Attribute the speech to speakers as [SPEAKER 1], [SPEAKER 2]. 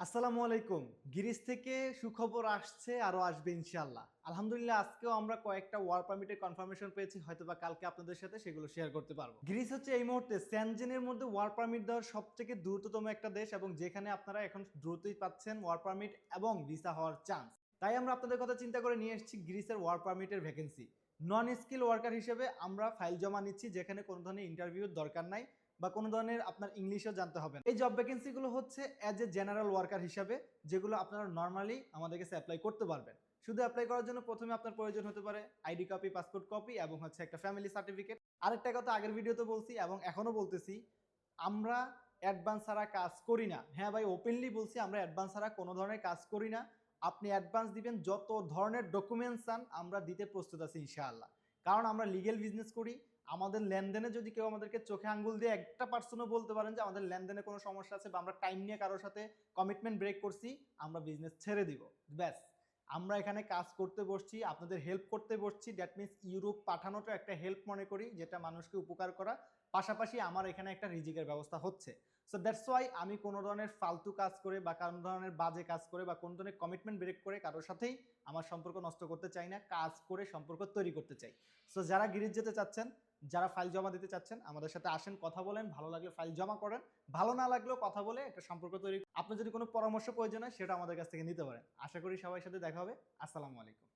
[SPEAKER 1] আসসালামু আলাইকুম। গিরিশ থেকে সুখবর আসছে, আরো আসবে ইনশাআল্লাহ। আলহামদুলিল্লাহ আজকেও আমরা কয়েকটা ওয়ার্ক পারমিটের কনফার্মেশন পেয়েছি। হয়তোবা কালকে আপনাদের সাথে সেগুলো শেয়ার করতে পারবো। গিরিশ হচ্ছে এই মুহূর্তে সেনজেনের মধ্যে ওয়ার্ক পারমিট দেওয়ার সবথেকে দ্রুততম একটা দেশ এবং যেখানে আপনারা এখন দ্রুতই পাচ্ছেন ওয়ার্ক পারমিট এবং ভিসা হওয়ার চান্স। তাই আমরা আপনাদের কথা চিন্তা করে নিয়ে এসেছি গ্রিসের ওয়ার্ক পারমিটের ভ্যাকেন্সি। নন স্কিল ওয়ার্কার হিসেবে আমরা ফাইল জমা নিচ্ছি, যেখানে কোনো ধরনের ইন্টারভিউর দরকার নাই বা কোনো ধরনের আপনার ইংলিশও জানতে হবে না। এই জব ভ্যাকেন্সিগুলো হচ্ছে অ্যাজ এ জেনারেল ওয়ার্কার হিসাবে, যেগুলো আপনারা নর্মালি আমাদের কাছে অ্যাপ্লাই করতে পারবেন। শুধু অ্যাপ্লাই করার জন্য প্রথমে আপনার প্রয়োজন হতে পারে আইডি কপি, পাসপোর্ট কপি এবং হচ্ছে একটা ফ্যামিলি সার্টিফিকেট। আরেকটা কথা আগের ভিডিওতে বলছি এবং এখনো বলতেছি, আমরা অ্যাডভান্স ছাড়া কাজ করি না। হ্যাঁ ভাই, ওপেনলি বলছি, আমরা অ্যাডভান্স ছাড়া কোনো ধরনের কাজ করি না। আপনি অ্যাডভান্স দিবেন, যত ধরনের ডকুমেন্টস চান আমরা দিতে প্রস্তুত আছি ইনশাআল্লাহ। কারণ আমরা লিগেল বিজনেস করি। আমাদের লেনদেনে যদি কেউ আমাদেরকে চোখে আঙ্গুল দিয়ে একটা পার্সনও বলতে পারেন যে আমাদের লেনদেনে কোনো সমস্যা আছে বা আমরা টাইম নিয়ে কারোর সাথে কমিটমেন্ট ব্রেক করছি, আমরা বিজনেস ছেড়ে দিব। ব্যাস, আমরা এখানে কাজ করতে বসছি, আপনাদের হেল্প করতে বসছি। দ্যাট মিনস ইউরোপ পাঠানোটা একটা হেল্প মনে করি, যেটা মানুষকে উপকার করা। পাশাপাশি আমার এখানে একটা রিজিকের ব্যবস্থা হচ্ছে। সো দ্যাটস ওয়াই আমি কোনো ধরনের ফালতু কাজ করে বা কোনো ধরনের বাজে কাজ করে বা কোনো ধরনের কমিটমেন্ট ব্রেক করে কারোর সাথেই আমার সম্পর্ক নষ্ট করতে চাই না। কাজ করে সম্পর্ক তৈরি করতে চাই। সো যারা গিরিজ যেতে চাচ্ছেন, যারা ফাইল জমা দিতে চাচ্ছেন, আমাদের সাথে আসেন, কথা বলেন, ভালো লাগলে ফাইল জমা করেন, ভালো না লাগলেও কথা বলে একটা সম্পর্ক তৈরি। আপনার যদি কোনো পরামর্শ প্রয়োজন হয় সেটা আমাদের কাছ থেকে নিতে পারেন। আশা করি সবার সাথে দেখা হবে। আসসালামু আলাইকুম।